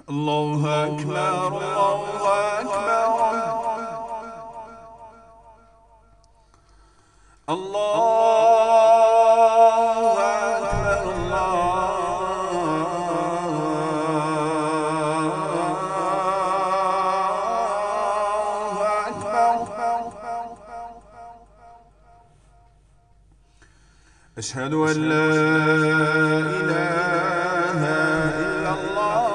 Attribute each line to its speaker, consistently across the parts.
Speaker 1: الله أكبر الله أكبر الله أكبر الله أكبر. أشهد أن لا إله إلا الله.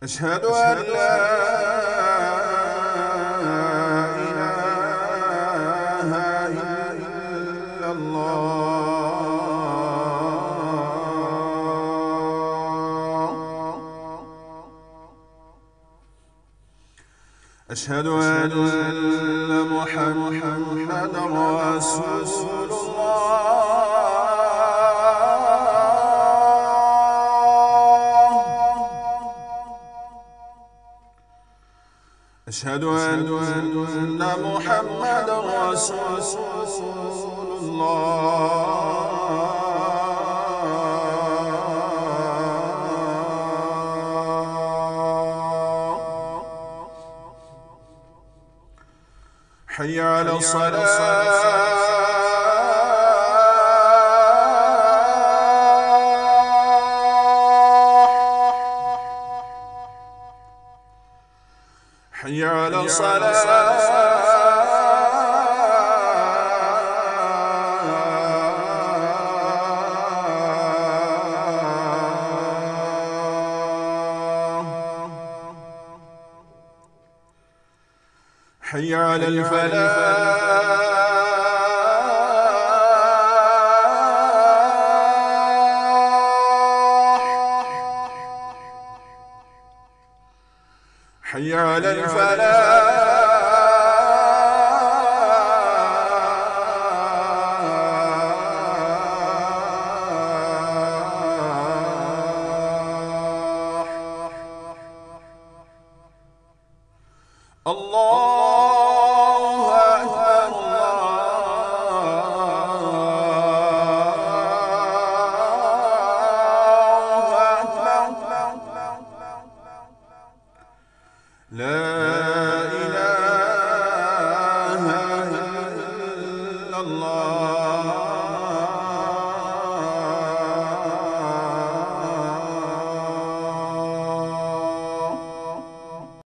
Speaker 1: أشهد أن لا إله إلا الله. أشهد أن محمدًا رسول الله. أشهد أن محمدًا رسول الله. حي على الصلاة. حي على الصلاة. حي على الفلاح. حي على الفلاح. الله